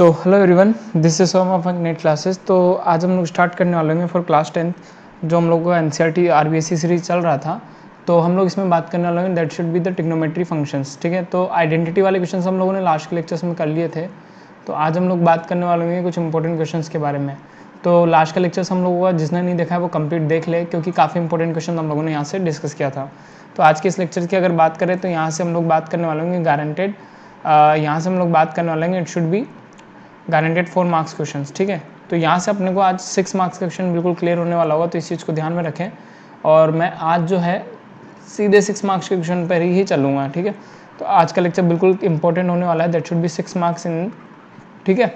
So hello everyone, this is Som of net classes. तो आज हम लोग स्टार्ट करने वाले हैं फॉर क्लास 10 जो हम लोग का एनसीईआरटी आरबीएससी सीरीज चल रहा था। तो हम लोग इसमें बात करने वाले हैं that should be the trigonometry functions. ठीक है, तो आइडेंटिटी वाले क्वेश्चंस हम लोगों ने लास्ट के लेक्चर्स में कर लिए थे। तो आज हम लोग बात करने वाले हैं कुछ इंपॉर्टेंट क्वेश्चंस के बारे में। तो लास्ट का लेक्चर्स हम लोगों का जिसने नहीं देखा है वो कंप्लीट देख ले, क्योंकि काफ़ी इंपॉर्टेंट क्वेश्चन हम लोगों ने यहाँ से डिस्कस किया था। तो आज के इस लेक्चर की अगर बात करें तो यहाँ से हम लोग बात करने वाले होंगे गारंटेड, यहाँ से हम लोग बात करने वाले हैं it should B guaranteed 4 marks questions. ठीक है, तो यहाँ से अपने को आज 6 मार्क्स का क्वेश्चन बिल्कुल क्लियर होने वाला होगा, तो इस चीज़ को ध्यान में रखें। और मैं आज जो है सीधे 6 मार्क्स के क्वेश्चन पर ही चलूँगा। ठीक है, तो आज का लेक्चर बिल्कुल इंपॉर्टेंट होने वाला है, that should B 6 marks in. ठीक है,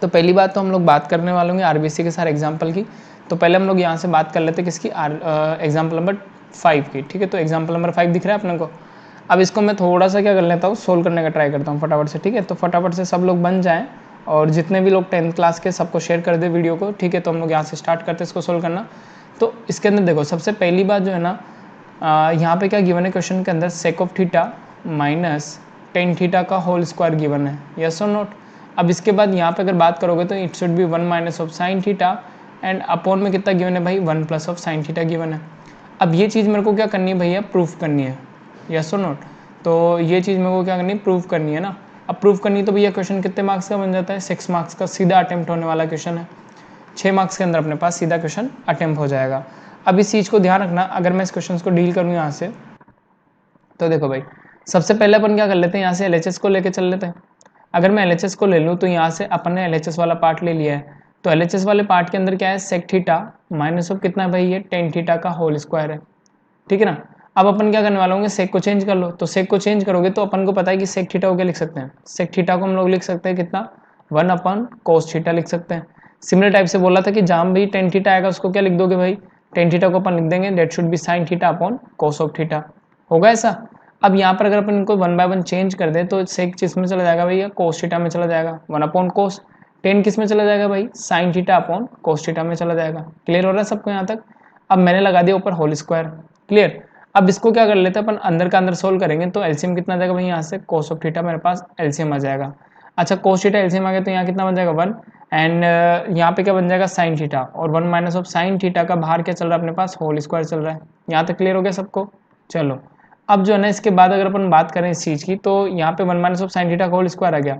तो पहली बात तो हम लोग बात करने वाले होंगे आरबीसी के सारे एग्जाम्पल की। तो पहले हम लोग यहाँ से बात कर लेते हैं किसकी, एग्जाम्पल नंबर 5 की। ठीक है, तो एग्जाम्पल नंबर 5 दिख रहा है अपने को। अब इसको मैं थोड़ा सा क्या कर लेता हूँ, सोल्व करने का ट्राई करता हूँ फटाफट से। ठीक है, तो फटाफट से सब लोग बन जाएँ और जितने भी लोग 10th क्लास के सबको शेयर कर दे वीडियो को। ठीक है, तो हम लोग यहाँ से स्टार्ट करते हैं इसको सोल्व करना। तो इसके अंदर देखो, सबसे पहली बात जो है ना, यहाँ पे क्या गिवन है क्वेश्चन के अंदर, sake of theta minus tan theta का होल स्क्वायर गिवन है, यस और नोट। अब इसके बाद यहाँ पे अगर बात करोगे तो it should B 1 minus of sine theta and upon में कितना गिवन है भाई, 1 plus of sine theta given है। अब ये चीज़ मेरे को क्या करनी है भैया, प्रूफ करनी है, यस और नोट। तो ये चीज़ मेरे को क्या करनी है, प्रूफ करनी है ना। अब प्रूफ करनी तो भैया क्वेश्चन कितने मार्क्स का बन जाता है, 6 मार्क्स का सीधा अटेम्प्ट होने वाला क्वेश्चन है। 6 मार्क्स के अंदर अपने पास सीधा क्वेश्चन अटेम्प्ट हो जाएगा। अब इस चीज़ को ध्यान रखना, अगर मैं इस क्वेश्चन को डील करूँ यहाँ से, तो देखो भाई, सबसे पहले अपन क्या कर लेते हैं, यहाँ से एलएचएस को लेके चल लेते हैं। अगर मैं एलएचएस को ले लूँ तो यहाँ से अपन ने एलएचएस वाला पार्ट ले लिया है। तो एलएचएस वाले पार्ट के अंदर क्या है, सेक थीटा माइनस ऑफ कितना है भाई, ये टेन थीटा का होल स्क्वायर है। ठीक है ना। अब अपन क्या करने वाले होंगे, सेक को चेंज कर लो। तो सेक को चेंज करोगे तो अपन को पता है कि सेक थीटा को क्या लिख सकते हैं, सेक थीटा को हम लोग लिख सकते हैं कितना, 1 अपन कोस थीटा लिख सकते हैं। सिमिलर टाइप से बोला था कि जहाँ भी टेन थीटा आएगा उसको क्या लिख दोगे भाई, टेन थीटा को अपन लिख देंगे that should B sine theta upon cos of theta, होगा ऐसा। अब यहाँ पर अगर अपन इनको 1 बाय 1 चेंज कर दे तो सेक किस में चला जाएगा भैया, कोस थीटा में चला जाएगा, 1 अपॉन कोस। टेन किस में चला जाएगा भाई, sine theta upon cos theta में चला जाएगा। क्लियर हो रहा है सबको यहाँ तक। अब मैंने लगा दिया ऊपर होल स्क्वायर, क्लियर। अब इसको क्या कर लेते हैं अपन, अंदर का अंदर सोल्व करेंगे तो एलसीएम कितना आ जाएगा भाई, यहाँ से कोस ऑफ थीटा मेरे पास एलसीएम आ जाएगा। अच्छा, कोस थीटा एलसीएम आ गया तो यहाँ कितना बन जाएगा 1 एंड यहाँ पे क्या बन जाएगा साइन थीटा, और 1 माइनस ऑफ साइन थीटा का बाहर क्या चल रहा है अपने पास, होल स्क्वायर चल रहा है। यहाँ तक क्लियर हो गया सबको। चलो अब जो है ना, इसके बाद अगर अपन बात करें इस चीज़ की, तो यहाँ पे 1 माइनस ऑफ साइन थीटा का होल स्क्वायर आ गया।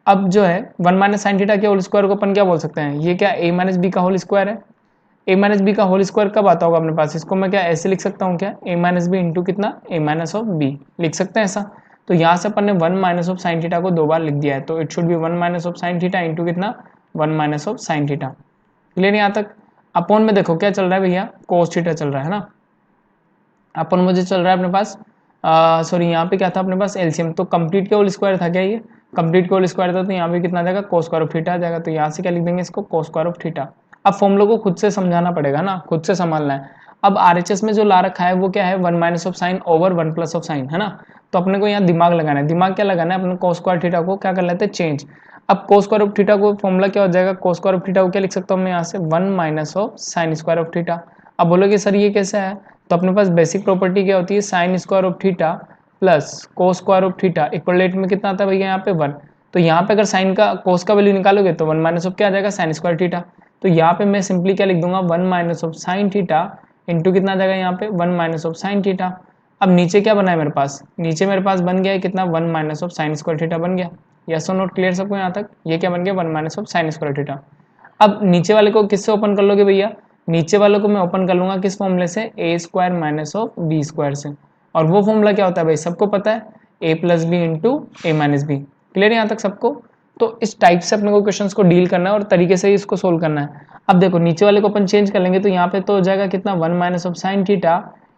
अब जो है 1 माइनस साइन थीटा के होल स्क्वायर को अपन क्या बोल सकते हैं, ये क्या ए माइनस बी का होल स्क्वायर है। ए माइनस बी का होल स्क्वायर कब आता होगा अपने पास, इसको मैं क्या ऐसे लिख सकता हूँ क्या, ए माइनस बी इंटू कितना, ए माइनस ऑफ बी लिख सकते हैं ऐसा। तो यहाँ से अपन ने 1 माइनस ऑफ साइन थीटा को 2 बार लिख दिया है, तो it should B 1 minus of sign theta into कितना, 1 minus of sine theta. Clear यहाँ तक। अपॉन में देखो क्या चल रहा है भैया, कोस थीटा चल रहा है ना। अपन मुझे चल रहा है अपने पास, सॉरी यहाँ पे क्या था अपने पास एलसीएम, तो कंप्लीट के होल स्क्वायर था क्या, ये कंप्लीट के होल स्क्वायर था, तो यहाँ पे कितना आ जाएगा, कोस स्क्वायर ऑफ थीटा आ जाएगा। तो यहाँ से क्या लिख देंगे इसको, कोस स्क्वायर ऑफ थीटा। अब फॉर्मूला को खुद से समझाना पड़ेगा ना, खुद से संभालना है। अब आरएचएस में जो ला रखा है वो क्या है, 1 minus of sine over 1 plus of sine, है ना। तो अपने को यहाँ दिमाग लगाना है। दिमाग क्या लगाना है, अपने कोस स्क्वायर थीटा को क्या कर लेते हैं चेंज। अब कोस स्क्वायर ऑफ थीटा को फॉर्मूला क्या हो जाएगा, कोस स्क्वायर ऑफ थीटा को क्या लिख सकता हूँ मैं यहाँ से, 1 minus of sine square of theta. अब बोलोगे सर ये कैसे है, तो अपने पास बेसिक प्रॉपर्टी क्या होती है, sine square of theta plus cos square of theta इक्वलेट में कितना आता है भैया यहाँ पे 1। तो यहाँ पे अगर साइन का कोस का वैल्यू निकालोगे तो 1 माइनस ऑफ क्या आ जाएगा, साइन स्क्वायर थीटा। तो यहाँ पे मैं सिंपली क्या लिख दूंगा, 1 minus of sign theta into कितना आ जाएगा यहाँ पे 1 माइनस ऑफ साइन थीटा। अब नीचे क्या बना है मेरे पास, नीचे मेरे पास बन गया है कितना, 1 minus of sine square theta बन गया। यस और नोट, क्लियर सबको यहाँ तक। ये क्या बन गया, 1 minus of sine square theta. अब नीचे वाले को किससे ओपन कर लोगे भैया, नीचे वालों को मैं ओपन कर लूंगा किस फॉर्मूले से, A square minus of B square से। और वो फॉर्मूला क्या होता है भाई, सबको पता है, ए plus B into A minus B. Clear यहाँ तक सबको। तो इस टाइप से अपने को क्वेश्चंस को डील करना है और तरीके से ही इसको सोल्व करना है। अब देखो नीचे वाले को अपन चेंज कर लेंगे तो यहाँ पे तो हो जाएगा कितना, 1 minus of sign theta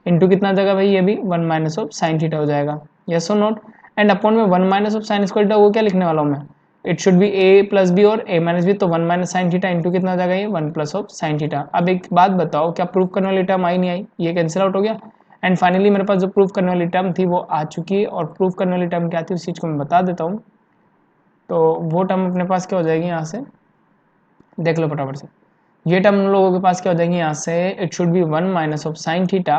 into कितना जाएगा भाई, ये भी 1 माइनस ऑफ साइन थीटा हो जाएगा। यस और नोट। एंड अपॉन में 1 minus of sine square theta वो क्या लिखने वाला हूँ मैं, it should be A plus B और ए माइनस बी, तो 1 माइनस साइन थीटा इंटू कितना हो जाएगा ये, 1 प्लस ऑफ साइन थीटा। अब एक बात बताओ, क्या प्रूफ करने वाली टर्म आई नहीं आई, ये कैंसिल आउट हो गया। एंड फाइनली मेरे पास जो प्रूफ करने वाली टर्म थी वो आ चुकी है, और प्रूफ करने वाली टर्म क्या थी उस चीज़ को मैं बता देता हूँ। तो वो टर्म अपने पास क्या हो जाएगी, यहाँ से देख लो फटाफट से। ये टर्म लोगों के पास क्या हो जाएगी यहाँ से, it should B 1 minus of sine theta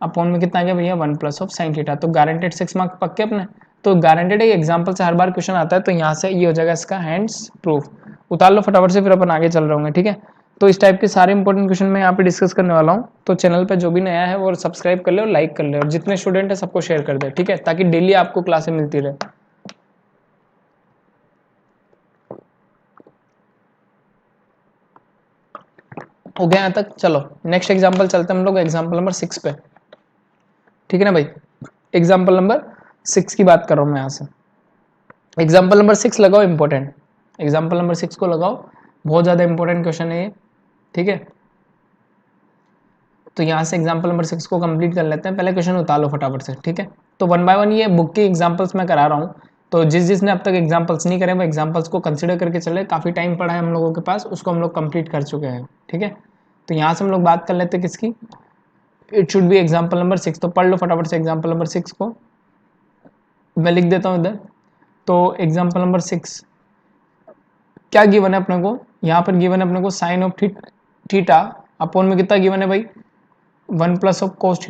upon में कितना आ गया भैया, 1 प्लस ऑफ साइन थीटा। तो गारंटेड 6 मार्क्स पक्के अपने। तो गारंटेड है एग्जाम्पल से हर बार क्वेश्चन आता है, तो यहाँ से ये हो जाएगा इसका हैंड्स प्रूफ। उतार लो फटाफट से, फिर अपन आगे चल रहे होंगे, ठीक है। तो इस टाइप के सारे इंपॉर्टेंट क्वेश्चन मैं यहाँ पे डिस्कस करने वाला हूँ। तो चैनल पे जो भी नया है वो सब्सक्राइब कर ले और लाइक कर ले, और जितने स्टूडेंट है सबको शेयर कर दे, ठीक है, ताकि डेली आपको क्लासें मिलती रहे। हो गया यहाँ तक। चलो नेक्स्ट एग्जाम्पल चलते हैं हम लोग एग्जाम्पल नंबर 6 पे, ठीक है ना भाई। एग्जाम्पल नंबर 6 की बात कर रहा हूँ मैं यहाँ से। एग्जाम्पल नंबर 6 लगाओ, इंपॉर्टेंट। एग्जाम्पल नंबर 6 को लगाओ, बहुत ज़्यादा इंपॉर्टेंट क्वेश्चन है ये, ठीक है। तो यहाँ से एग्जाम्पल नंबर 6 को कंप्लीट कर लेते हैं। पहले क्वेश्चन उतार लो फटाफट से, ठीक है। तो 1 बाय 1 ये बुक की एग्जाम्पल्स मैं करा रहा हूँ, तो जिसने अब तक एग्जाम्पल्स नहीं करे वो एग्जाम्पल्स को कंसिडर करके चले। काफ़ी टाइम पड़ा है हम लोगों के पास, उसको हम लोग कंप्लीट कर चुके हैं, ठीक है। तो यहाँ से हम लोग बात कर लेते हैं किसकी, it should B example number 6। तो पढ़ लो फटाफट से एग्जाम्पल नंबर 6 को, मैं लिख देता हूँ इधर। तो एग्जाम्पल नंबर 6 क्या गिवन है अपने को, यहाँ पर गिवन है अपने को साइन ऑफ थीटा अपॉन में कितना गिवन है भाई, 1 plus of cos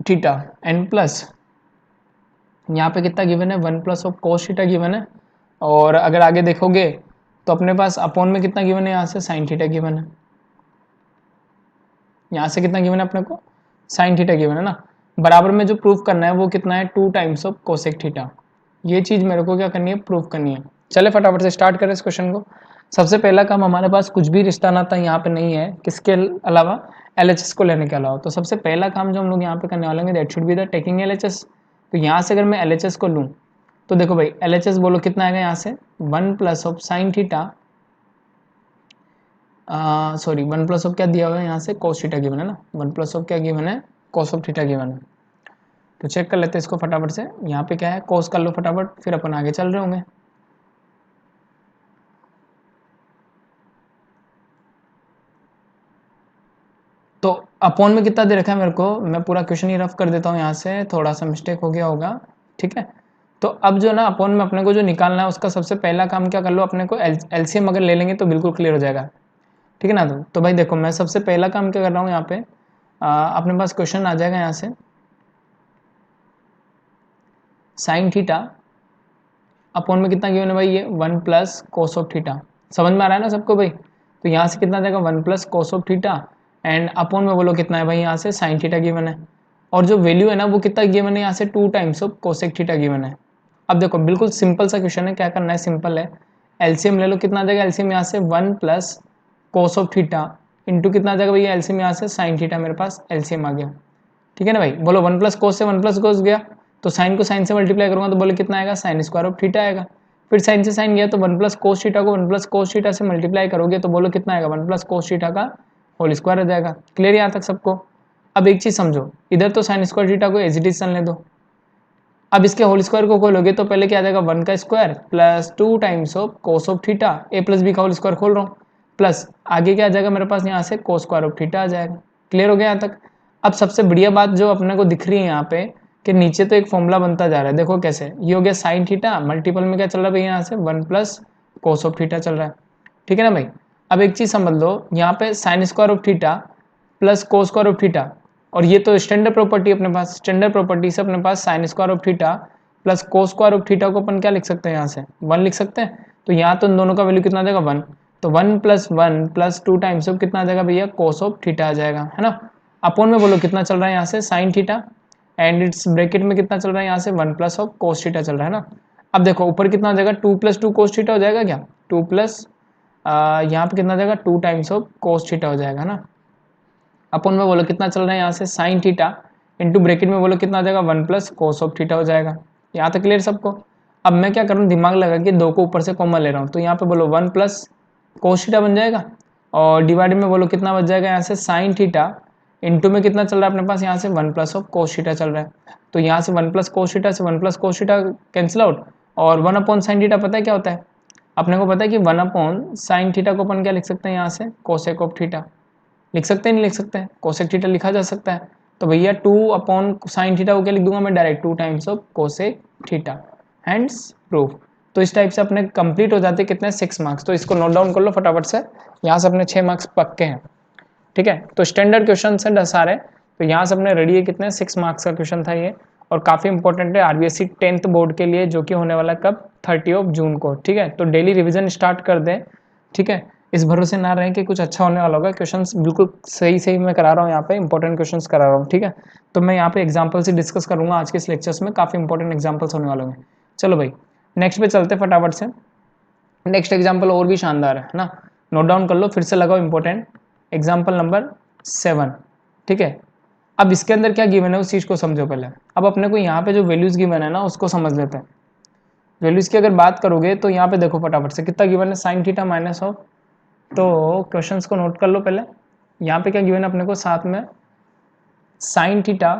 theta and plus यहाँ पे कितना गिवन है, 1 plus of cos theta given है। और अगर आगे देखोगे तो अपने पास अपॉन में कितना गिवन है, यहाँ से साइन थीटा गिवन है। यहाँ से कितना गिवन है अपने को, साइन थीटा गिवन है ना। बराबर में जो प्रूफ करना है वो कितना है, 2 टाइम्स ऑफ कोसेक थीटा। ये चीज मेरे को क्या करनी है, प्रूफ करनी है। चले फटाफट से स्टार्ट करें इस क्वेश्चन को। सबसे पहला काम, हमारे पास कुछ भी रिश्ता नाता यहाँ पे नहीं है, किसके अलावा, LHS को लेने के अलावा। तो सबसे पहला काम जो हम लोग यहाँ पे करने वाले हैं, that should be the taking LHS। तो यहाँ से अगर मैं LHS को लूँ तो देखो भाई, LHS बोलो कितना आएगा यहाँ से, 1 plus of sine theta, sorry 1 plus of क्या दिया हुआ है यहाँ से, कोस थीटा गिवन है ना। 1 प्लस ऑफ क्या गिवन है, कोस ऑफ थीटा गिवन है। तो चेक कर लेते हैं इसको फटाफट से। यहाँ पे क्या है, कोस कर लो फटाफट, फिर अपन आगे चल रहे होंगे। तो अपॉन में कितना दे रखा है मेरे को, मैं पूरा क्वेश्चन ही रफ कर देता हूँ यहाँ से, थोड़ा सा मिस्टेक हो गया होगा, ठीक है। तो अब जो ना अपॉन में अपने को जो निकालना है, उसका सबसे पहला काम क्या कर लो, अपने को LCM अगर ले लेंगे तो बिल्कुल क्लियर हो जाएगा, ठीक है ना। तो भाई देखो, मैं सबसे पहला काम क्या कर रहा हूँ यहाँ पे, अपने पास क्वेश्चन आ जाएगा यहाँ से, साइन थीटा अपॉन में कितना गिवन है भाई, ये 1 प्लस कोस ऑफ थीटा। समझ में आ रहा है ना सबको भाई। तो यहाँ से कितना आ जाएगा, 1 plus cos of theta and upon में बोलो कितना है भाई, यहाँ से साइन थीटा गिवन है। और जो वैल्यू है ना वो कितना गिवन है, यहाँ से 2 times of cosec theta given है। अब देखो बिल्कुल सिंपल सा क्वेश्चन है, क्या करना है, सिंपल है। एलसीएम ले लो, कितना आ जाएगा एलसीएम यहाँ से, 1 plus cos of theta into कितना आ जाएगा भैया, एलसीएम यहाँ से साइन थीटा, मेरे पास एलसीएम आ गया, ठीक है ना भाई। बोलो 1 प्लस कोस से 1 प्लस कोस गया, तो साइन को साइन से मल्टीप्लाई करूंगा तो बोले कितना आएगा, साइन स्क्वायर ऑफ थीटा आएगा। फिर साइन से साइन गया तो 1 प्लस कोस थीटा को 1 प्लस कोस थीटा से मल्टीप्लाई करोगे तो बोलो कितना आएगा, 1 प्लस कोस थीटा का होल स्क्वायर हो जाएगा। क्लियर यहाँ तक सबको। अब एक चीज समझो, इधर तो साइन स्क्वायर थीटा को एज इट इज चलने दो। अब इसके होल स्क्वायर को खोलोगे तो पहले क्या आ जाएगा, 1 का square plus 2 times of cos of theta, A plus B का होल स्क्वायर खोल रहा हूँ, प्लस आगे क्या आ जाएगा मेरे पास, यहाँ से कोस स्क्वायर ऑफ थीटा आ जाएगा। क्लियर हो गया यहाँ तक। अब सबसे बढ़िया बात जो अपने को दिख रही है यहाँ पे, कि नीचे तो एक फॉर्मूला बनता जा रहा है, देखो कैसे, ये हो गया साइन थीटा, मल्टीपल में क्या चल रहा है भाई, यहाँ से 1 प्लस कोस ऑफ थीटा चल रहा है, ठीक है ना भाई। अब एक चीज समझ लो, यहाँ पे sign square of theta plus cos square of theta, और ये तो स्टैंडर्ड प्रॉपर्टी अपने पास, स्टैंडर्ड प्रॉपर्टी से अपने पास sine square of theta plus cos square of theta को अपन क्या लिख सकते हैं, यहाँ से 1 लिख सकते हैं। तो यहाँ तो इन दोनों का वैल्यू कितना आ जाएगा, 1। तो 1 प्लस 1 प्लस 2 टाइम्स ऑफ कितना आ जाएगा भैया, कोस ऑफ थीटा आ जाएगा, है ना। अपॉन में बोलो कितना चल रहा है यहाँ से, sine theta and it's bracket में कितना चल रहा है यहाँ से, 1 प्लस ऑफ कोस थीटा चल रहा है ना। अब देखो ऊपर कितना हो जाएगा, 2 प्लस 2 कोस थीटा हो जाएगा क्या, 2 प्लस यहाँ पे कितना हो जाएगा, 2 टाइम्स ऑफ कोस थीटा हो जाएगा ना। अपन में बोलो कितना चल रहा है यहाँ से, साइन थीटा इंटू ब्रैकेट में बोलो कितना आ जाएगा, 1 प्लस कोस ऑफ थीटा हो जाएगा। यहाँ तक क्लियर सबको। अब मैं क्या करूँ, दिमाग लगा के 2 को ऊपर से कॉमन ले रहा हूँ, तो यहाँ पे बोलो 1 प्लस कोस थीटा बन जाएगा, और डिवाइड में बोलो कितना बच जाएगा यहाँ से, साइन थीटा इंटू में कितना चल रहा है अपने पास यहाँ से, 1 प्लस ऑफ कोस थीटा चल रहा है। तो यहाँ से 1 प्लस कोस थीटा से 1 plus cos theta cancel out, और 1 अपॉन साइन थीटा पता है क्या होता है, अपने को पता है कि 1 अपॉन साइन थीटा को अपन क्या लिख सकते हैं यहाँ से, कोसेक ऑफ थीटा लिख सकते हैं, नहीं लिख सकते हैं, कोसेक थीटा लिखा जा सकता है। तो भैया 2 अपॉन साइन थीटा को क्या लिख दूंगा मैं, direct 2 times of cosec theta, hands proof. तो इस टाइप से अपने कंप्लीट हो जाते कितने, 6 मार्क्स। तो इसको नोट डाउन कर लो फटाफट से, यहाँ से अपने 6 मार्क्स पक्के हैं, ठीक है। तो स्टैंडर्ड क्वेश्चन है सारे, तो यहाँ से अपने रेडी है कितने, 6 मार्क्स का क्वेश्चन था ये। और काफ़ी इंपॉर्टेंट है आरबीएससी 10th बोर्ड के लिए, जो कि होने वाला कब 30 जून को। ठीक है, तो डेली रिवीजन स्टार्ट कर दें। ठीक है, इस भरोसे ना रहें कि कुछ अच्छा होने वाला होगा। क्वेश्चंस बिल्कुल सही सही मैं करा रहा हूँ, यहाँ पे इंपॉर्टेंट क्वेश्चंस करा रहा हूँ। ठीक है, तो मैं यहाँ पे एग्जाम्पल से डिस्कस करूँगा आज के इस लेक्चर्स में, काफ़ी इंपॉर्टेंट एग्जाम्पल्स होने वाले हैं। चलो भाई नेक्स्ट पे चलते फटाफट से। नेक्स्ट एग्जाम्पल और भी शानदार है ना, नोट डाउन कर लो, फिर से लगाओ इंपॉर्टेंट। Example number 7। ठीक है, अब इसके अंदर क्या गिवन है उस चीज़ को समझो पहले। अब अपने को यहाँ पे जो वैल्यूज गिवन है ना उसको समझ लेते हैं। वैल्यूज की अगर बात करोगे तो यहाँ पे देखो फटाफट से कितना गिवन है, साइन थीटा माइनस ऑफ। तो क्वेश्चंस को नोट कर लो पहले। यहाँ पे क्या गिवन है अपने को, साथ में साइन थीटा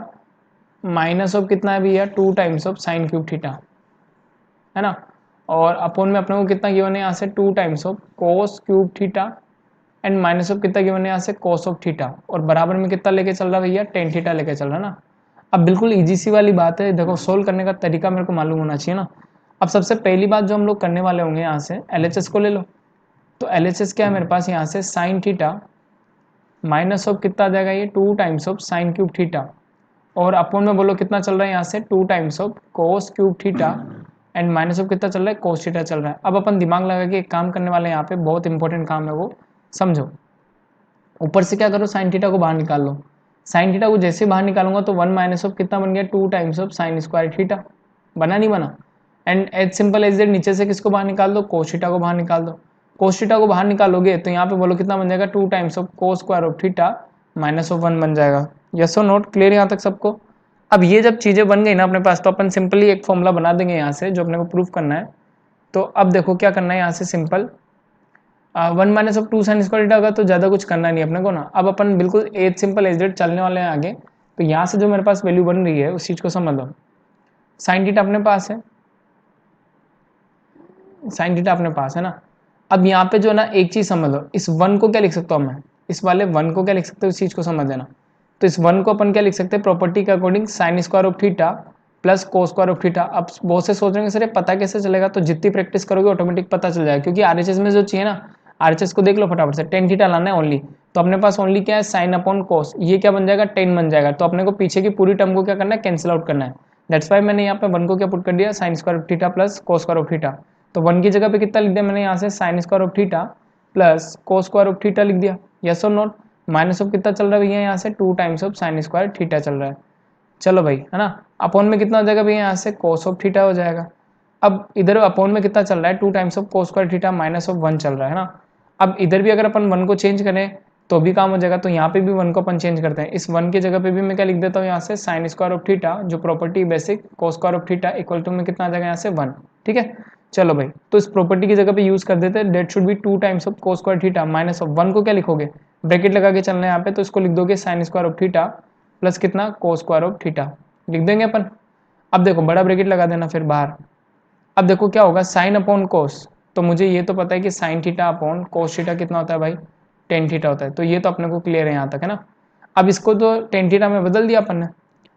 माइनस ऑफ कितना है भैया, 2 times of sine cube theta, है ना। और अपोन में अपने को कितना गिवन है यहाँ से, 2 times of cos cube theta and minus of कितना गिवन है यहाँ से, कोस ऑफ थीटा। और बराबर में कितना लेके चल रहा है भैया, टेन थीटा लेके चल रहा है ना। अब बिल्कुल इजी सी वाली बात है, देखो सोल्व करने का तरीका मेरे को मालूम होना चाहिए ना। अब सबसे पहली बात जो हम लोग करने वाले होंगे, यहाँ से LHS को ले लो। तो LHS क्या है मेरे पास यहाँ से, साइन थीटा माइनस ऑफ कितना आ जाएगा ये, 2 times of sine cube theta. और अपोन में बोलो कितना चल रहा है यहाँ से, 2 times of cos cube theta and minus of कितना चल रहा है, कोस थीटा चल रहा है। अब अपन दिमाग लगा के एक काम करने वाले हैं यहाँ पे, बहुत इंपॉर्टेंट काम है वो, समझो। ऊपर से क्या करो, साइन थीटा को बाहर निकाल लो। साइन थीटा को जैसे बाहर निकालूंगा तो 1 माइनस ऑफ कितना बन गया, 2 times of sine square theta. बना नहीं बना। And as simple as that, नीचे से किसको बाहर निकाल दो, कोस थीटा को बाहर निकाल दो। कोस थीटा को बाहर निकालोगे तो यहाँ पे बोलो कितना बन जाएगा, 2 times of cos square of theta minus of 1 बन जाएगा। यस और नोट, क्लियर यहाँ तक सबको। अब ये जब चीजें बन गई ना अपने पास, तो अपन सिंपली एक फॉर्मूला बना देंगे यहाँ से, जो अपने को प्रूफ करना है। तो अब देखो क्या करना है यहाँ से, simple 1 minus of 2 sign square theta होगा, तो ज़्यादा कुछ करना नहीं अपने को ना। अब अपन बिल्कुल एज सिंपल एज डेट चलने वाले हैं आगे। तो यहाँ से जो मेरे पास वैल्यू बन रही है उस चीज़ को समझ लो। साइन थीटा अपने पास है, साइन थीटा अपने पास है ना। अब यहाँ पे जो ना एक चीज़ समझ लो, इस 1 को क्या लिख सकता हूँ मैं, इस वाले 1 को क्या लिख सकते हो, उस चीज़ को समझ लेना। तो इस 1 को अपन क्या लिख सकते हैं, प्रॉपर्टी के according sign square of theta plus cos square of theta. अब बहुत से सोच रहे हैं सर ये पता कैसे चलेगा, तो जितनी प्रैक्टिस करोगे ऑटोमेटिक पता चल जाएगा। क्योंकि आरएचएस में जो चाहिए ना, आरएचएस को देख लो फटाफट से, टेन थीटा लाना है ओनली। तो अपने पास ओनली क्या है, साइन अपॉन कोस, ये क्या बन जाएगा, 10 बन जाएगा। तो अपने को पीछे की पूरी टर्म को क्या करना है, कैंसिल आउट करना है। दैट्स वाई मैंने यहाँ पे 1 को क्या पुट कर दिया, sign square of theta plus cos square of theta. तो 1 की जगह पे कितना लिख दिया मैंने यहाँ से, sine square of theta plus cos square of theta लिख दिया। यस और नोट। माइनस ऑफ कितना चल रहा है भैया यहाँ से, 2 times of sine square theta चल रहा है। चलो भाई, है ना। अपॉन में कितना हो जाएगा भैया यहाँ से, कोस ऑफ थीटा हो जाएगा। अब इधर अपॉन में कितना चल रहा है, 2 times of cos square theta minus of 1 चल रहा है ना। अब इधर भी अगर अपन 1 को चेंज करें तो भी काम हो जाएगा। तो यहाँ पे भी 1 को अपन चेंज करते हैं। इस 1 की जगह पे भी मैं क्या लिख देता हूँ यहाँ से, साइन स्क्वायर ऑफ थीटा, जो property basic cos square of theta equal to में कितना आ जाएगा यहाँ से 1। ठीक है, चलो भाई, तो इस प्रॉपर्टी की जगह पे यूज कर देते हैं, that should be 2 times of cos square theta minus of 1 को क्या लिखोगे, ब्रैकेट लगा के चलना है यहाँ पे, तो इसको लिख दोगे sign square of theta plus कितना, कोस स्क्वायर ऑफ थीटा लिख देंगे अपन। अब देखो बड़ा ब्रैकेट लगा देना फिर बाहर। अब देखो क्या होगा, साइन अपॉन कोस, तो मुझे ये तो पता है कि sine theta upon cos theta कितना होता है भाई, टेन थीटा होता है। तो ये तो अपने को क्लियर है यहाँ तक, है ना। अब इसको तो टेन थीटा में बदल दिया अपन ने।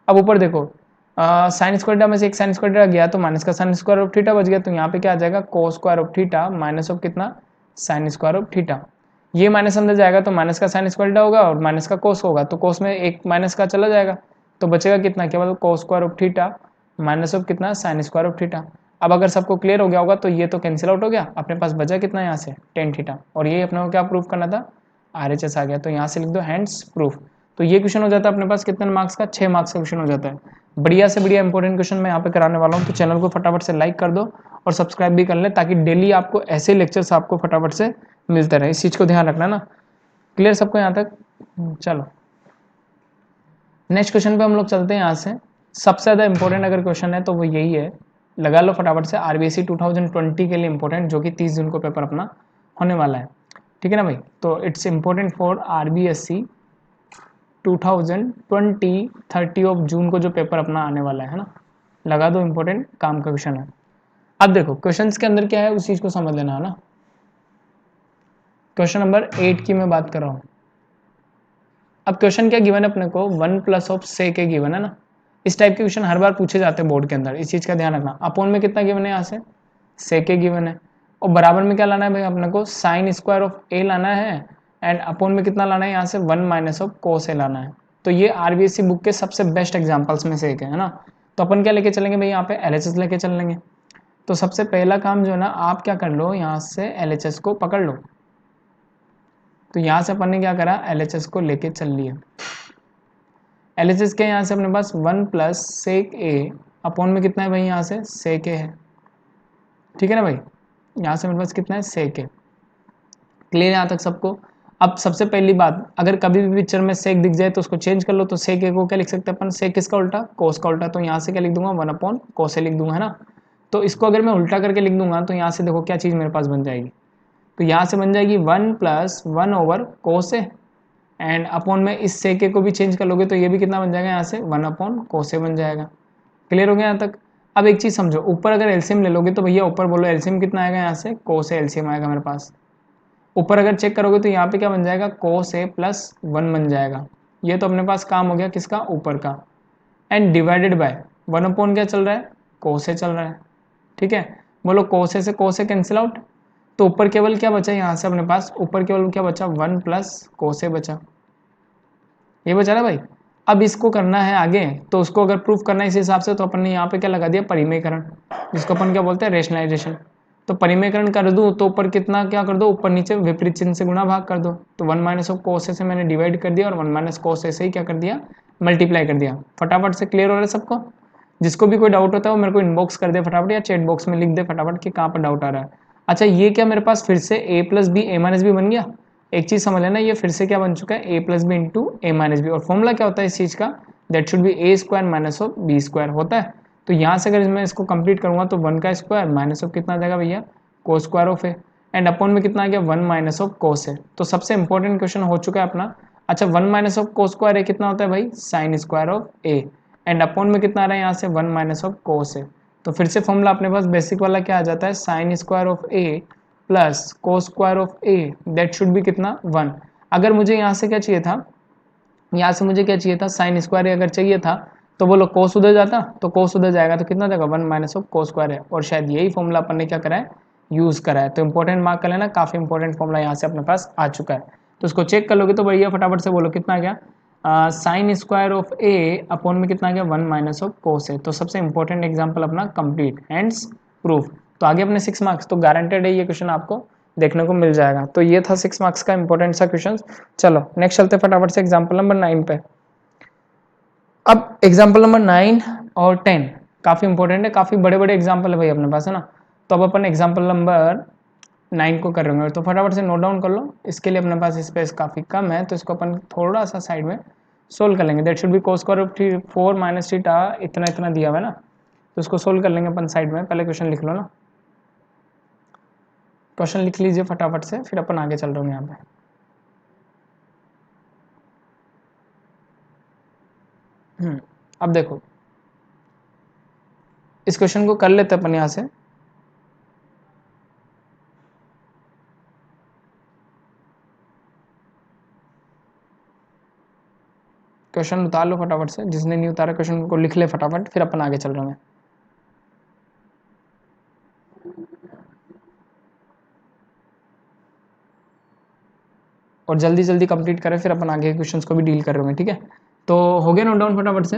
अब ऊपर देखो साइन स्क्वायर थीटा में से एक साइन स्क्वायर थीटा गया तो माइनस का साइन स्क्वायर ऑफ थीटा बच गया। तो यहाँ पे क्या आ जाएगा, कोस square of theta minus of कितना, साइन स्क्वायर ऑफ थीटा। ये माइनस अंदर जाएगा तो माइनस का साइन स्क्वायर थीटा होगा और माइनस का कोस होगा, तो कोस में एक माइनस का चला जाएगा, तो बचेगा कितना, केवल कोस square of theta minus of कितना, साइन स्क्वायर ऑफ थीटा। अब अगर सबको क्लियर हो गया होगा तो ये तो कैंसिल आउट हो गया, अपने पास बचा कितना यहाँ से, टेन थीटा। और ये अपने को क्या प्रूफ करना था, आरएचएस आ गया। तो यहाँ से लिख दो हैंड्स प्रूफ। तो ये क्वेश्चन हो जाता है अपने पास कितने मार्क्स का, 6 मार्क्स का क्वेश्चन हो जाता है। बढ़िया से बढ़िया इंपॉर्टेंट क्वेश्चन मैं यहाँ पे कराने वाला हूँ। तो चैनल को फटाफट से लाइक कर दो और सब्सक्राइब भी कर लें, ताकि डेली आपको ऐसे लेक्चर्स आपको फटाफट से मिलते रहे। इस चीज़ को ध्यान रखना ना। क्लियर सबको यहाँ तक। चलो नेक्स्ट क्वेश्चन पे हम लोग चलते हैं। यहाँ से सबसे ज़्यादा इंपॉर्टेंट अगर क्वेश्चन है तो वो यही है, लगा लो फटाफट से, आरबीएससी 2020 के लिए इंपॉर्टेंट, जो कि 30 जून को पेपर अपना होने वाला है। ठीक है ना भाई। तो इट्स इंपॉर्टेंट फॉर आरबीएससी 2020 30 जून को जो पेपर अपना आने वाला है ना, लगा दो, इंपॉर्टेंट काम का क्वेश्चन है। अब देखो क्वेश्चंस के अंदर क्या है उस चीज को समझ लेना है ना। क्वेश्चन नंबर 8 की मैं बात कर रहा हूँ। अब क्वेश्चन क्या गिवन है अपने को, 1 प्लस ऑफ सेक गिवन है ना। इस टाइप के क्वेश्चन हर बार पूछे जाते हैं बोर्ड के अंदर, इस चीज का ध्यान रखना। अपोन में कितना गिवन है यहाँ से, सेक गिवन है, और बराबर में क्या लाना है भाई अपने को, साइन स्क्वायर ऑफ ए लाना है, एंड अपोन में कितना लाना है यहाँ से, 1 माइनस ऑफ कोस ए लाना है। तो ये आरबीएससी बुक के सबसे बेस्ट एग्जाम्पल्स में से एक है ना। तो अपन क्या लेके चलेंगे भाई, यहाँ पे LHS लेके चल लेंगे। तो सबसे पहला काम जो है ना, आप क्या कर लो, यहाँ से LHS को पकड़ लो। तो यहाँ से अपन ने क्या करा, LHS को लेके चल लिया। LHS के यहाँ से अपने पास 1 प्लस सेक ए अपॉन में कितना है भाई, यहाँ से सेक ए है, ठीक है ना भाई। यहाँ से मेरे पास कितना है, सेक ए। क्लियर यहाँ तक सबको। अब सबसे पहली बात, अगर कभी भी पिक्चर में सेक दिख जाए तो उसको चेंज कर लो। तो सेक ए को क्या लिख सकते हैं अपन, सेक किसका उल्टा, कोस का उल्टा। तो यहाँ से क्या लिख दूंगा, 1 अपॉन कोस ए लिख दूंगा, है ना। तो इसको अगर मैं उल्टा करके लिख दूंगा तो यहाँ से देखो क्या चीज़ मेरे पास बन जाएगी। तो यहाँ से बन जाएगी 1 plus 1 over cos A, and upon में इस सेक ए को भी चेंज कर लोगे तो ये भी कितना बन जाएगा, यहाँ से 1 अपॉन कोस ए बन जाएगा। क्लियर हो गया यहाँ तक। अब एक चीज़ समझो, ऊपर अगर एलसीएम ले लोगे तो भैया ऊपर बोलो एलसीएम कितना आएगा, यहाँ से कोस ए एलसीएम आएगा मेरे पास। ऊपर अगर चेक करोगे तो यहाँ पे क्या बन जाएगा, कोस ए प्लस 1 बन जाएगा। ये तो अपने पास काम हो गया किसका, ऊपर का। एंड डिवाइडेड बाय 1 अपॉन क्या चल रहा है, कोस ए चल रहा है, ठीक है। बोलो कोस ए से कोस ए कैंसिल आउट, तो ऊपर केवल क्या बचा यहाँ से अपने पास, ऊपर केवल क्या बचा, 1 प्लस कोस ए बचा, ये बचा ना भाई। अब इसको करना है आगे, तो उसको अगर प्रूफ करना है इस हिसाब से, तो अपन ने यहाँ पे क्या लगा दिया, परिमेयकरण, जिसको अपन क्या बोलते हैं, रेशनलाइजेशन। तो परिमेयकरण कर दूं तो ऊपर कितना क्या कर दो, ऊपर नीचे विपरीत चिन्ह से गुणा भाग कर दो। तो 1 माइनस ऑफ कोस ए से मैंने डिवाइड कर दिया और 1 माइनस कोस ए से ही क्या कर दिया, मल्टीप्लाई कर दिया। फटाफट से क्लियर हो रहा है सबको। जिसको भी कोई डाउट होता है वो मेरे को इनबॉक्स कर दे फटाफट, या चैट बॉक्स में लिख दे फटाफट कि कहाँ पर डाउट आ रहा है। अच्छा, ये क्या मेरे पास फिर से a plus B A minus B बन गया। एक चीज समझ लेना, ये फिर से क्या बन चुका है, a plus B into A minus B. और फॉर्मूला क्या होता है इस चीज का, that should be A square minus of B square होता है। तो यहाँ से अगर मैं इसको कंप्लीट करूंगा तो 1 का स्क्वायर माइनस ऑफ कितना आ जाएगा भैया, को square of A, and upon में कितना आ गया, 1 माइनस ऑफ कोस ए। तो सबसे इंपॉर्टेंट क्वेश्चन हो चुका है अपना। अच्छा, 1 माइनस ऑफ को स्क्वायर ए कितना होता है भाई, sign square of A, and upon में कितना आ रहा है यहाँ से 1 माइनस ऑफ कोस ए। तो फिर से फॉर्मूला अपने पास बेसिक वाला क्या आ जाता है, sine square of A plus cos square of A, that should B कितना, 1। अगर मुझे यहाँ से क्या चाहिए था, यहाँ से मुझे क्या चाहिए था, साइन स्क्वायर अगर चाहिए था तो बोलो कोस उधर जाता, तो कोस उधर जाएगा तो कितना जाएगा, 1 माइनस ऑफ कोस स्क्वायर है। और शायद यही फॉर्मूला अपन ने क्या करा है, यूज करा है। तो इंपॉर्टेंट मार्क कर लेना, काफी इंपॉर्टेंट फॉर्मूला यहाँ से अपने पास आ चुका है। तो उसको चेक कर लोगे तो भैया फटाफट से बोलो कितना आ गया, sign square of A upon में कितना आ गया, 1 माइनस ऑफ कोस ए। तो सबसे इंपॉर्टेंट एग्जाम्पल अपना कंप्लीट, हैंड्स प्रूफ। तो आगे अपने 6 मार्क्स, तो गारंटेड है ये क्वेश्चन आपको देखने को मिल जाएगा। तो ये था 6 मार्क्स का इंपॉर्टेंट सा क्वेश्चन। चलो नेक्स्ट चलते फटाफट से एग्जाम्पल नंबर 9 पे। अब एग्जाम्पल नंबर 9 और 10 काफी इंपॉर्टेंट है, काफी बड़े बड़े एग्जाम्पल है भाई अपने पास, है ना। तो अब अपन एग्जाम्पल नंबर 9 को कर रहे होंगे, तो फटाफट से नोट डाउन कर लो। इसके लिए अपने पास स्पेस काफी कम है, तो इसको अपन थोड़ा सा साइड में सोल्व कर लेंगे। That should B cos square of 4 minus theta, इतना इतना दिया हुआ है ना, तो इसको सोल्व कर लेंगे अपन साइड में। पहले क्वेश्चन लिख लो ना, क्वेश्चन लिख लीजिए फटाफट से, फिर अपन आगे चल रहे होंगे यहाँ पे। अब देखो इस क्वेश्चन को कर लेते अपन यहाँ से। क्वेश्चन उतार लो फटाफट से, जिसने नहीं उतारा क्वेश्चन को लिख ले फटाफट, फिर अपन आगे चल रहे हैं। और जल्दी जल्दी कंप्लीट करें, फिर अपन आगे क्वेश्चंस को भी डील कर रहे हैं, ठीक है। तो हो गया नोट डाउन फटाफट से।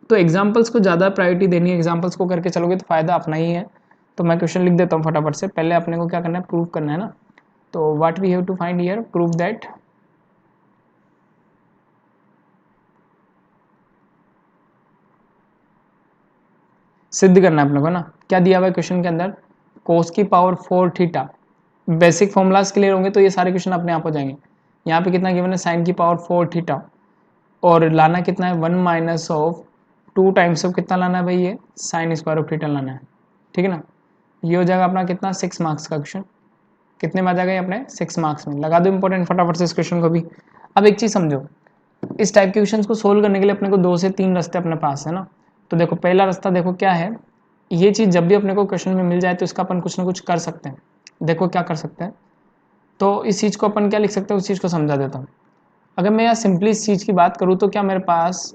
तो एग्जाम्पल्स को ज़्यादा प्रायोरिटी देनी है, एग्जाम्पल्स को करके चलोगे तो फायदा अपना ही है। तो मैं क्वेश्चन लिख देता हूँ फटाफट से। पहले अपने को क्या करना है, प्रूव करना है ना। तो what we have to find here, prove that सिद्ध करना है अपने को ना। क्या दिया हुआ है क्वेश्चन के अंदर, कोस की power 4 theta. Basic formulas clear होंगे तो ये सारे क्वेश्चन अपने आप हो जाएंगे। यहाँ पे कितना गिवन है, साइन की पावर 4 थीटा, और लाना कितना है, 1 माइनस ऑफ 2 टाइम्स ऑफ कितना लाना है भाई, ये साइन स्क्वायर ऑफ थीटा लाना है, ठीक है ना। ये हो जाएगा अपना कितना, 6 मार्क्स का क्वेश्चन। कितने में आ जाएगा ये अपने, 6 मार्क्स में। लगा दो इंपॉर्टेंट फटाफट से इस क्वेश्चन को भी। अब एक चीज़ समझो, इस टाइप के क्वेश्चन को सोल्व करने के लिए अपने को 2 से 3 रास्ते अपने पास है ना। तो देखो पहला रास्ता देखो क्या है, ये चीज़ जब भी अपने को क्वेश्चन में मिल जाए तो इसका अपन कुछ ना कुछ कर सकते हैं। देखो क्या कर सकते हैं, तो इस चीज़ को अपन क्या लिख सकते हैं, उस चीज़ को समझा देता हूँ। अगर मैं यहाँ सिंपली इस चीज़ की बात करूँ तो क्या मेरे पास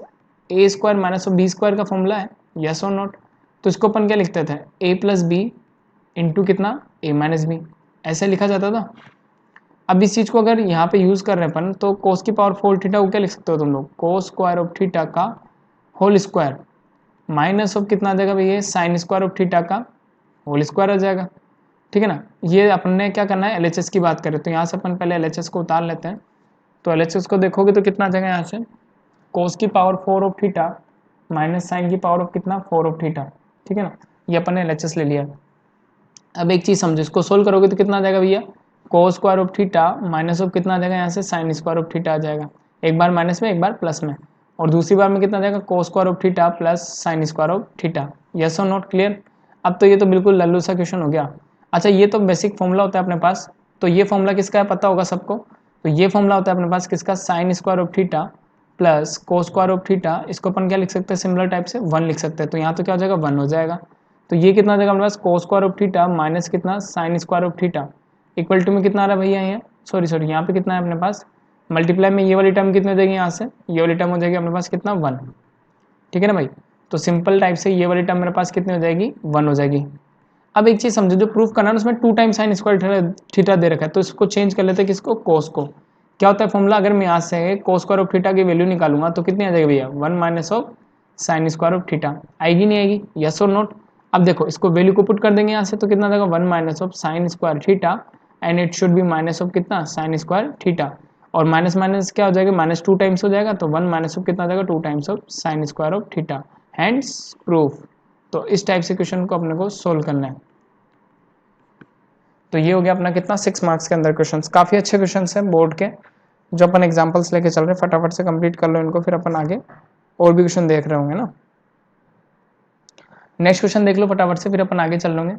ए स्क्वायर माइनस बी स्क्वायर का फॉर्मूला है, यस और नॉट। तो इसको अपन क्या लिखते थे, ए प्लस बी इंटू कितना, ए माइनस बी, ऐसे लिखा जाता था। अब इस चीज़ को अगर यहाँ पे यूज़ कर रहे हैं अपन, तो कोस की पावर 4 थीटा को क्या लिख सकते हो तुम लोग, कोस स्क्वायर ऑफ थीटा का होल स्क्वायर माइनस ऑफ कितना आ जाएगा भैया, साइन स्क्वायर ऑफ थीटा का होल स्क्वायर आ जाएगा, ठीक है ना। ये अपन ने क्या करना है, LHS की बात करें तो यहाँ से अपन पहले LHS को उतार लेते हैं। तो LHS को देखोगे तो कितना आ जाएगा यहाँ से, कोस की power 4 of theta minus sine की पावर ऑफ कितना 4 ऑफ थीटा, ठीक है ना। ये अपन ने LHS ले लिया। अब एक चीज़ समझो, इसको सोल्व करोगे तो कितना आ जाएगा भैया, कोस square of theta minus of कितना आ जाएगा यहाँ से साइन स्क्वायर ऑफ थीटा आ जाएगा, एक बार माइनस में एक बार प्लस में, और दूसरी बार में कितना आ जाएगा कोस square of theta plus sign square of theta. Yes और नॉट क्लियर। अब तो ये तो बिल्कुल लल्लू सा क्वेश्चन हो गया। अच्छा ये तो बेसिक फॉर्मूला होता है अपने पास, तो ये फॉर्मूला किसका है पता होगा सबको। तो ये फॉर्मूला होता है अपने पास किसका, sign square of theta plus cos square of theta. इसको अपन क्या लिख सकते हैं, सिमिलर टाइप से 1 लिख सकते हैं। तो यहाँ तो क्या हो जाएगा 1 हो जाएगा। तो ये कितना आ जाएगा अपने पास, cos square of theta minus कितना sine square of theta equal to में कितना आ रहा है भैया, यहाँ सॉरी यहाँ पे कितना है अपने पास, मल्टीप्लाई में ये वाली टर्म कितनी हो जाएगी, यहाँ से ये वाली टर्म हो जाएगी अपने पास कितना 1, ठीक है ना भाई। तो सिंपल टाइप से ये वाली टर्म मेरे पास कितनी हो जाएगी 1 हो जाएगी। अब एक चीज़ समझो, जो प्रूफ करना है उसमें 2 टाइम साइन स्क्वायर थीटा दे रखा है, तो इसको चेंज कर लेते हैं किसको, कोस को। क्या होता है फॉर्मूला, अगर मैं यहाँ से कोस स्क्वायर ऑफ थीटा की वैल्यू निकालूंगा तो कितनी आ जाएगी भैया, 1 minus of sine square of theta. आएगी नहीं आएगी, यस और नोट। अब देखो इसको वैल्यू को पुट कर देंगे यहाँ से, तो कितना आ जाएगा 1 minus of sine square theta and it should B minus of कितना साइन स्क्वायर थीटा, और माइनस माइनस क्या हो जाएगा, माइनस 2 टाइम्स हो जाएगा, तो 1 माइनस ऑफ कितना आ जाएगा 2 times of sine square of theta, hands proof. तो इस टाइप से क्वेश्चन को अपने को सोल्व करना है। तो ये हो गया अपना कितना 6 मार्क्स के अंदर क्वेश्चंस। काफ़ी अच्छे क्वेश्चंस हैं बोर्ड के, जो अपन एग्जांपल्स लेके चल रहे हैं, फटाफट से कंप्लीट कर लो इनको, फिर अपन आगे और भी क्वेश्चन देख रहे होंगे ना। नेक्स्ट क्वेश्चन देख लो फटाफट से, फिर अपन आगे चल लेंगे।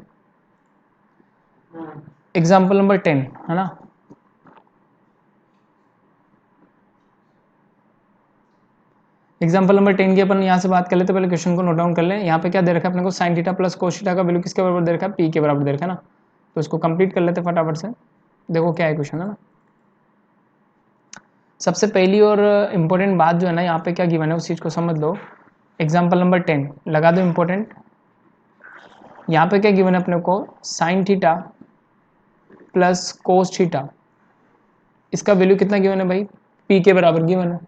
एग्जाम्पल नंबर 10 है ना। एग्जाम्पल नंबर 10 की अपन यहाँ से बात कर लेते, पहले क्वेश्चन को नोट डाउन कर ले। यहाँ पे क्या दे रखा है अपने को, sine theta plus cos theta का वैल्यू किसके बराबर दे रखा है, पी के बराबर दे रखा है ना। तो इसको कंप्लीट कर लेते फटाफट से, देखो क्या है क्वेश्चन है ना। सबसे पहली और इम्पोर्टेंट बात जो है ना यहाँ पे क्या गिवन है उस चीज़ को समझ लो। एग्जाम्पल नंबर 10 लगा दो इम्पोर्टेंट। यहाँ पे क्या गिवन है अपने को, sine theta plus cos theta, इसका वैल्यू कितना गिवन है भाई, पी के बराबर गिवन है।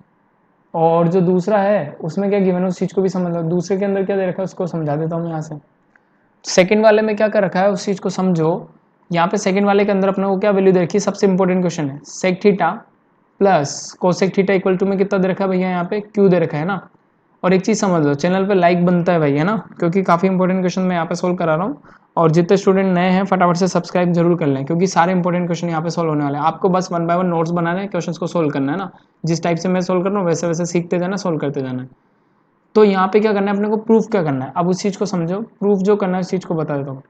और जो दूसरा है उसमें क्या गिवन है उस चीज़ को भी समझ लो। दूसरे के अंदर क्या दे रखा है उसको समझा देता हूँ यहाँ से। सेकंड वाले में क्या कर रखा है उस चीज़ को समझो। यहाँ पे सेकंड वाले के अंदर अपने को क्या वैल्यू दे रखी है, सबसे इंपॉर्टेंट क्वेश्चन है, sec theta plus cosec theta equal to में कितना दे रखा है भैया, यहाँ पे क्यू दे रखा है ना। और एक चीज़ समझ लो, चैनल पे लाइक बनता है भाई है ना, क्योंकि काफ़ी इंपॉर्टेंट क्वेश्चन मैं यहाँ पे सोल्व करा रहा हूँ। और जितने स्टूडेंट नए हैं फटाफट से सब्सक्राइब जरूर कर लें, क्योंकि सारे इंपॉर्टेंट क्वेश्चन यहाँ पे सोल्व होने वाले हैं। आपको बस 1 बाय 1 नोट्स बनाने हैं, क्वेश्चन को सोल्व करना है ना। जिस टाइप से मैं सोल्व कर रहा हूँ वैसे वैसे सीखते जाना, सोल्व करते जाना है। तो यहाँ पे क्या करना है अपने को, प्रूफ क्या करना है। अब उस चीज़ को समझो, प्रूफ जो करना है उस चीज़ को बता देता हूँ।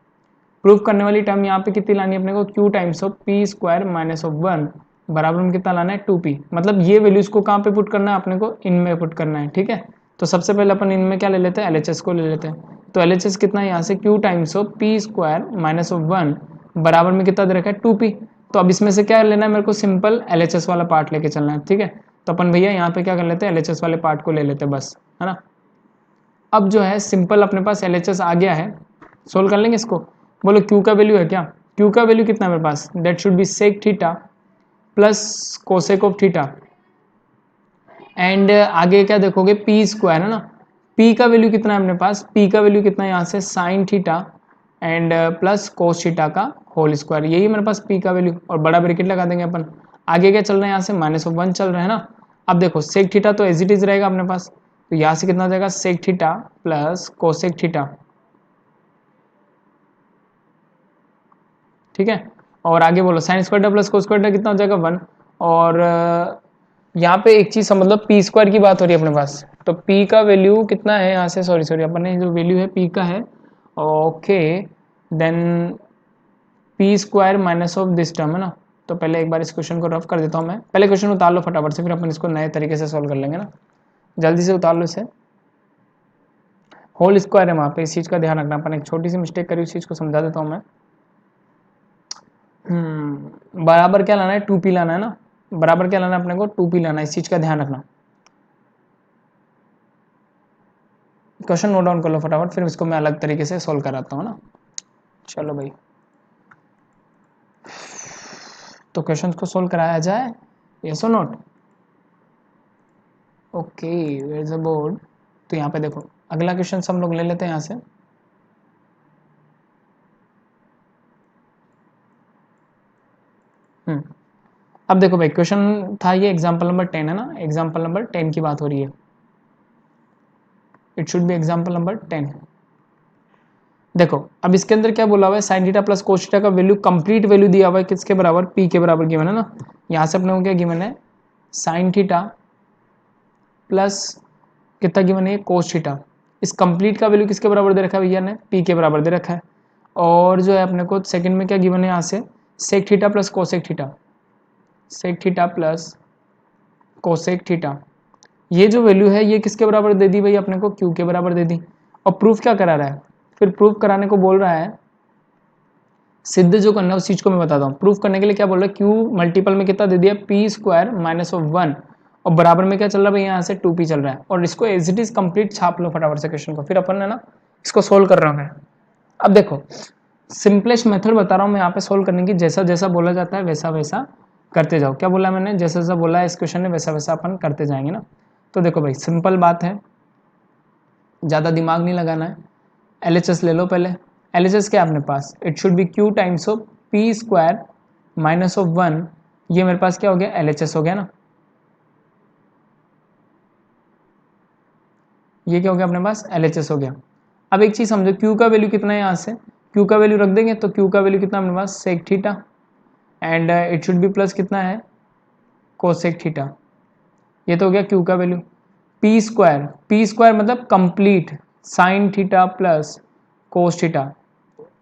प्रूफ करने वाली टर्म यहाँ पे कितनी लानी है अपने को, Q times of P square minus of 1 बराबर में कितना लाना है 2p। मतलब ये वैल्यूज को कहाँ पे पुट करना है अपने को, इनमें पुट करना है, ठीक है। तो सबसे पहले अपन इनमें क्या ले लेते हैं, LHS को ले लेते हैं। तो LHS कितना है यहाँ से, Q times of P square minus of 1 बराबर में कितना दे रखा है 2p। तो अब इसमें से क्या लेना है मेरे को, सिंपल LHS वाला पार्ट लेके चलना है, ठीक है। तो अपन भैया यहाँ पे क्या कर लेते हैं, LHS वाले पार्ट को ले लेते हैं बस, है ना। अब जो है सिंपल अपने पास LHS आ गया है, सोल्व कर लेंगे इसको। बोलो क्यू का वैल्यू है क्या, क्यू का वैल्यू कितना है मेरे पास, that should be sec theta plus cosec of theta and आगे क्या देखोगे पी स्क्वायर है ना। पी का वैल्यू कितना है अपने पास, पी का वैल्यू कितना है यहाँ से sine theta and plus cos theta का होल स्क्वायर, यही मेरे पास पी का वैल्यू। और बड़ा ब्रैकेट लगा देंगे अपन। आगे क्या चल रहा है यहाँ से माइनस ऑफ 1 चल रहा है ना। अब देखो सेक थीटा तो एज इट इज रहेगा अपने पास, तो यहाँ से कितना हो जाएगा sec theta plus cosec theta, ठीक है। और आगे बोलो sine square plus cos square कितना हो जाएगा 1। और यहाँ पे एक चीज समझ लो, पी स्क्वायर की बात हो रही है अपने पास, तो पी का वैल्यू कितना है यहाँ से, सॉरी सॉरी अपन ने जो वैल्यू है पी का है, okay then P square minus of this term है ना। तो पहले एक बार इस क्वेश्चन को रफ कर देता हूँ मैं, पहले क्वेश्चन उतार लो फटाफट से, फिर अपन इसको नए तरीके से सोल्व कर लेंगे ना। जल्दी से उतार लो इसे, होल स्क्वायर है वहाँ पे, इस चीज़ का ध्यान रखना। अपन एक छोटी सी मिस्टेक करी, उस चीज़ को समझा देता हूँ मैं। बराबर क्या लाना है, 2p लाना है ना। बराबर क्या लाना है अपने को, 2p लाना है, इस चीज़ का ध्यान रखना। क्वेश्चन नोट डाउन कर लो फटाफट, फिर इसको मैं अलग तरीके से सोल्व कराता हूँ ना। चलो भाई, तो क्वेश्चन को सोल्व कराया जाए, यस और note. Okay where is the board. तो यहाँ पे देखो, अगला क्वेश्चन हम लोग ले लेते हैं यहाँ से। अब देखो भाई क्वेश्चन था ये एग्जाम्पल नंबर 10 है ना, एग्जाम्पल नंबर 10 की बात हो रही है, it should B example number 10। देखो अब इसके अंदर क्या बोला हुआ है, sine theta plus cos theta का वैल्यू कंप्लीट वैल्यू दिया हुआ है किसके बराबर, पी के बराबर गिवन है ना। यहाँ से अपने को क्या गिवन है, साइन थीटा प्लस कितना गिवन है, कोस थीटा। इस कंप्लीट का वैल्यू किसके बराबर दे रखा है भैया ने, पी के बराबर दे रखा है। और जो है अपने को सेकंड में क्या गिवन है यहाँ से, sec theta plus cosec theta, sec theta plus cosec theta. ये जो वैल्यू है ये किसके बराबर दे दी भाई अपने को, क्यू के बराबर दे दी। और प्रूफ क्या करा रहा है, फिर प्रूफ कराने को बोल रहा है, सिद्ध जो करना है उस चीज को मैं बताता हूँ। प्रूफ करने के लिए क्या बोल रहा है, क्यू मल्टीपल में कितना दे दिया, पी स्क्वायर माइनस ऑफ 1, और बराबर में क्या चल रहा है भाई यहाँ से 2p चल रहा है। और इसको एज इट इज कंप्लीट छाप लो फटाफट से क्वेश्चन को, फिर अपन है ना इसको सोल्व कर रहा हूँ। अब देखो सिंपलेस्ट मेथड बता रहा हूँ मैं यहाँ पे सोल्व करने की, जैसा जैसा बोला जाता है वैसा वैसा करते जाओ। क्या बोला मैंने, जैसा जैसा बोला है इस क्वेश्चन ने वैसा वैसा अपन करते जाएंगे ना। तो देखो भाई सिंपल बात है, ज़्यादा दिमाग नहीं लगाना है। LHS ले लो पहले। LHS क्या है अपने पास, it should be Q times of P square minus of 1, ये मेरे पास क्या हो गया, LHS हो गया ना। ये क्या हो गया अपने पास, LHS हो गया। अब एक चीज़ समझो, क्यू का वैल्यू कितना है, यहाँ से क्यू का वैल्यू रख देंगे तो क्यू का वैल्यू कितना अपने पास, sec theta, and it should be plus कितना है, कोसेक थीटा। ये तो हो गया क्यू का वैल्यू। पी स्क्वायर मतलब complete sine theta plus cos theta.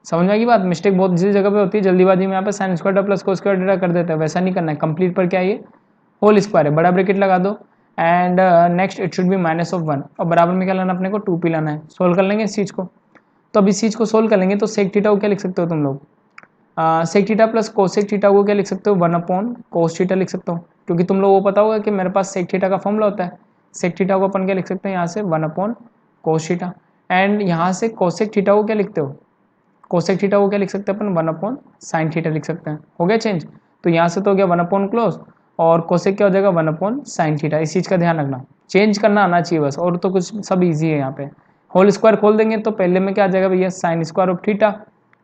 समझ में आएगी बात, मिस्टेक बहुत इसी जगह पे होती है, जल्दीबाजी में यहाँ पे sign square plus cos square theta कर देते हैं, वैसा नहीं करना है। कंप्लीट पर क्या है, ये होल स्क्वायर है, बड़ा ब्रैकेट लगा दो, and next it should B minus of 1, और बराबर में क्या लाना अपने को, 2p लाना है। सोल्व कर लेंगे इस चीज़ को। तो अब इस चीज़ को सोल्व कर लेंगे तो सेक थीटा को क्या लिख सकते हो तुम लोग, sec theta plus cosec theta को क्या लिख सकते हो, 1 अपॉन कोस थीटा लिख सकते हो, क्योंकि तुम लोग वो पता होगा कि मेरे पास सेक थीटा का फॉर्मूला होता है। सेक थीटा को अपन क्या लिख सकते हैं यहाँ से, 1 अपॉन कोस थीटा, एंड यहाँ से कोसेक थीटा को क्या लिखते हो, कोसेक थीटा को क्या लिख सकते हैं अपन, 1 अपॉन साइन थीटा लिख सकते हैं। हो गया चेंज, तो यहाँ से तो हो गया 1 अपॉन क्लोज, और कोसेक क्या हो जाएगा 1 अपॉन साइन थीटा। इस चीज़ का ध्यान रखना, चेंज करना आना चाहिए बस, और तो कुछ सब इजी है। यहाँ पे होल स्क्वायर खोल देंगे तो पहले में क्या आ जाएगा भैया, sign square of theta,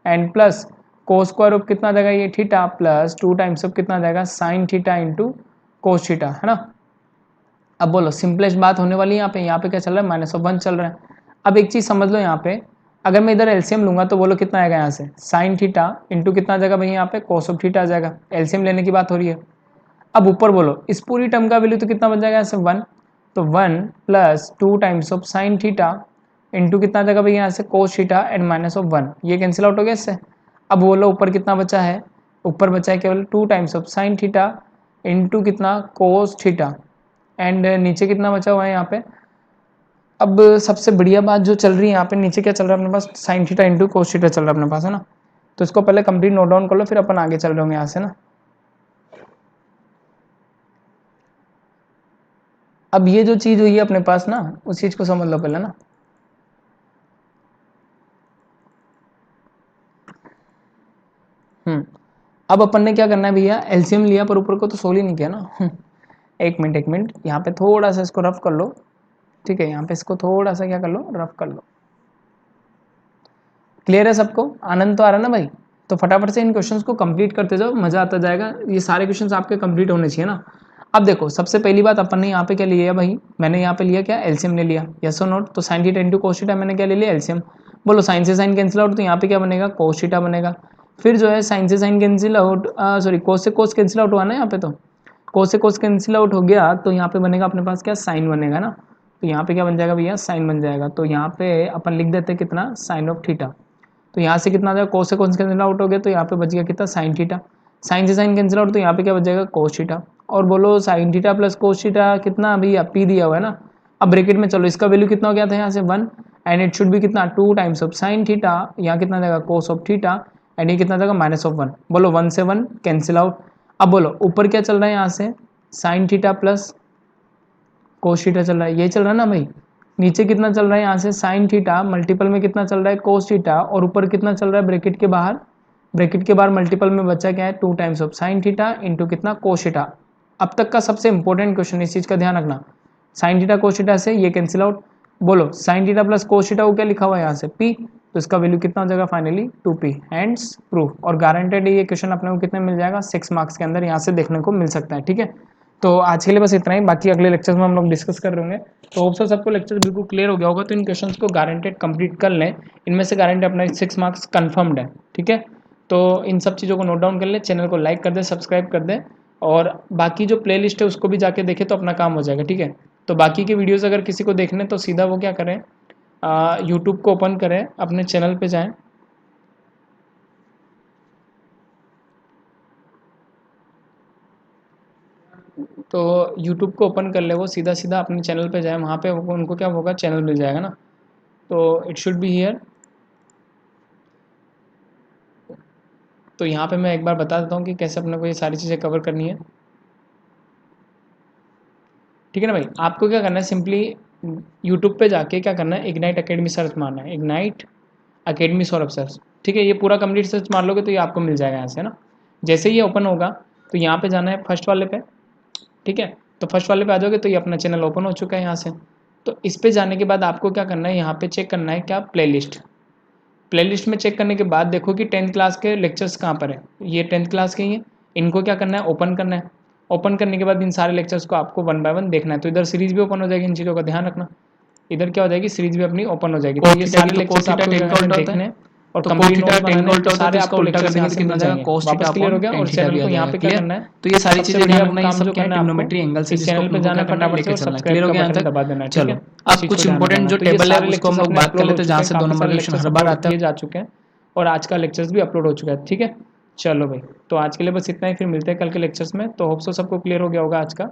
and plus cos square of कितना आ जाएगा ये थीटा, प्लस 2 टाइम्स ऑफ कितना आ जाएगा, sign theta into cos theta, है ना। अब बोलो सिंपलेस्ट बात होने वाली है यहाँ पे क्या चल रहा है, माइनस ऑफ 1 चल रहा है। अब एक चीज़ समझ लो, यहाँ पे अगर मैं इधर एलसीएम लूंगा तो बोलो कितना आएगा यहाँ से, साइन थीटा इंटू कितना आ जाएगा भैया यहाँ पे, कोस ऑफ थीटा आ जाएगा। एलसीएम लेने की बात हो रही है। अब ऊपर बोलो इस पूरी टर्म का वैल्यू तो कितना बन जाएगा यहाँ से, 1, तो 1 plus 2 times of sign theta into कितना आ जाएगा भैया यहाँ से, cos theta and minus of 1, ये कैंसिल आउट हो गया इससे। अब बोलो ऊपर कितना बचा है, ऊपर बचा है केवल 2 times of sign theta into कितना, कोस थीटा, एंड नीचे कितना बचा हुआ है यहाँ पे। अब सबसे बढ़िया बात जो चल रही है यहाँ पे, नीचे क्या चल रहा है अपने पास, sine theta into cos theta चल रहा है अपने पास, है ना। तो इसको पहले कंप्लीट नोट डाउन कर लो, फिर अपन आगे चल रहे होंगे यहाँ से ना। अब ये जो चीज़ हुई है अपने पास ना, उस चीज़ को समझ लो पहले ना। अब अपन ने क्या करना है भैया, एलसीएम लिया पर ऊपर को तो सोल्व ही नहीं किया ना। एक मिनट यहाँ पे थोड़ा सा इसको रफ कर लो, ठीक है। यहाँ पे इसको थोड़ा सा क्या कर लो, रफ कर लो। क्लियर है सबको, आनंद तो आ रहा है ना भाई। तो फटाफट से इन क्वेश्चंस को कंप्लीट करते जाओ, मजा आता जाएगा। ये सारे क्वेश्चंस आपके कंप्लीट होने चाहिए ना। अब देखो सबसे पहली बात अपन ने यहाँ पे क्या लिया है भाई, मैंने यहाँ पे लिया क्या, एलसीएम ले लिया, यस और नोट। तो sign theta into cos theta मैंने क्या ले लिया, एलसीएम। बोलो साइन से साइन कैंसिल आउट, तो यहाँ पे क्या बनेगा, कोस थीटा बनेगा। फिर जो है साइन से साइन कैंसिल आउट, सॉरी कोस से कोस कैंसिल आउट हुआ ना यहाँ पे, तो कोस से कोस कैंसिल आउट हो गया, तो यहाँ पे बनेगा अपने पास क्या, साइन बनेगा ना। तो यहाँ पे क्या बन जाएगा भैया, साइन बन जाएगा। तो यहाँ पे अपन लिख देते हैं कितना, साइन ऑफ थीटा। तो यहाँ से कितना आ जाएगा, कोस से कोस कैंसिल आउट हो गया, तो यहाँ पे बच गया कितना, साइन थीटा। साइन से साइन कैंसिल आउट, तो यहाँ पे क्या बच जाएगा, कोस थीटा। और बोलो sine theta plus cos theta कितना भैया, पी दिया हुआ है ना। अब ब्रैकेट में चलो इसका वैल्यू कितना हो गया था यहाँ से 1, एंड इट शुड बी कितना, 2 टाइम्स ऑफ साइन थीटा, यहाँ कितना जाएगा कोस ऑफ थीटा, एंड ये कितना जाएगा माइनस ऑफ 1। बोलो 1 से 1 कैंसिल आउट। अब बोलो ऊपर क्या चल रहा है यहाँ से, साइन थीटा प्लस कोस थीटा चल रहा है, ये चल रहा है ना भाई। नीचे कितना चल रहा है यहाँ से, साइन थीटा मल्टीपल में कितना चल रहा है, कोस थीटा, और ऊपर कितना चल रहा है ब्रैकेट के बाहर, ब्रैकेट के बाहर मल्टीपल में बचा क्या है, 2 times of sign theta into कितना, कोस थीटा। अब तक का सबसे इंपॉर्टेंट क्वेश्चन, इस चीज का ध्यान रखना, साइन थीटा कोस थीटा से ये कैंसिल आउट, बोलो sine theta plus cos theta को क्या लिखा हुआ है यहाँ से p, तो इसका वैल्यू कितना हो जाएगा फाइनली 2p। हैंड्स प्रूफ और गारंटेड ये क्वेश्चन अपने को कितने मिल जाएगा 6 मार्क्स के अंदर यहाँ से देखने को मिल सकता है। ठीक है, तो आज के लिए बस इतना ही, बाकी अगले लेक्चर्स में हम लोग डिस्कस कर रहे होंगे। तो होप सो सबको लेक्चर बिल्कुल क्लियर हो गया होगा। तो इन क्वेश्चंस को गारंटेड कंप्लीट कर लें, इनमें से गारंटेड अपना 6 मार्क्स कंफर्म्ड है। ठीक है, तो इन सब चीज़ों को नोट डाउन कर ले, चैनल को लाइक कर दे, सब्सक्राइब कर दे, और बाकी जो प्लेलिस्ट है उसको भी जाके देखें तो अपना काम हो जाएगा। ठीक है, तो बाकी के वीडियोस अगर किसी को देखने तो सीधा वो क्या करें, यूट्यूब को ओपन करें, अपने चैनल पे जाएं, तो यूट्यूब को ओपन कर ले, वो सीधा सीधा अपने चैनल पे जाए, वहाँ पे उनको क्या होगा, चैनल मिल जाएगा ना, तो इट शुड बी हियर। तो यहाँ पे मैं एक बार बता देता हूँ कि कैसे अपने को ये सारी चीज़ें कवर करनी है। ठीक है ना भाई, आपको क्या करना है, सिंपली यूट्यूब पे जाके क्या करना है, इग्नाइट अकेडमी सर्च मारना है, इग्नाइट अकेडमी सौरभ सर्च। ठीक है, ये पूरा कंप्लीट सर्च मार लोगे तो ये आपको मिल जाएगा यहाँ से ना। जैसे ही ये ओपन होगा तो यहाँ पे जाना है फर्स्ट वाले पे। ठीक है, तो फर्स्ट वाले पे आ जाओगे तो ये अपना चैनल ओपन हो चुका है यहाँ से। तो इस पे जाने के बाद आपको क्या करना है, यहाँ पे चेक करना है क्या, प्लेलिस्ट। प्लेलिस्ट में चेक करने के बाद देखो कि 10th क्लास के लेक्चर्स कहाँ पर है, ये 10th क्लास के ही हैं। इनको क्या करना है, ओपन करना है। ओपन करने के बाद इन सारे लेक्चर्स को आपको 1 बाय 1 देखना है। तो इधर सीरीज भी ओपन हो जाएगी, इन चीज़ों का ध्यान रखना। इधर क्या हो जाएगी, सीरीज भी अपनी ओपन हो जाएगी। तो ये सारे लेक्चर्स आपको देखने हैं और कंप्लीट नोट्स बनाने हैं। तो सारे आपको लेक्चर्स यहाँ से मिल जाएंगे। वापस क्लियर हो गया, और चैनल को यहाँ पे क्या करना है, तो ये सारी सबसे चीजें बढ़िया ध्यान रखना, ये काम सब जो क्या है करना है ट्रिग्नोमेट्री आपको, एंगल से इस चैनल पे जाना है फटाफट से और सब्सक्राइब का बटन दबा देना है। ठीक है, अब कुछ इंपॉर्टेंट जो टेबल है उसको हम लोग बात कर लेते हैं, जहाँ से 2 नंबर का क्वेश्चन हर बार आता है। जा चुके हैं और आज का लेक्चर्स भी अपलोड हो चुका है। ठीक है, चलो भाई, तो आज के लिए बस इतना ही, फिर मिलते हैं कल के लेक्चर्स में। तो होप सो सबको क्लियर हो गया होगा आज का।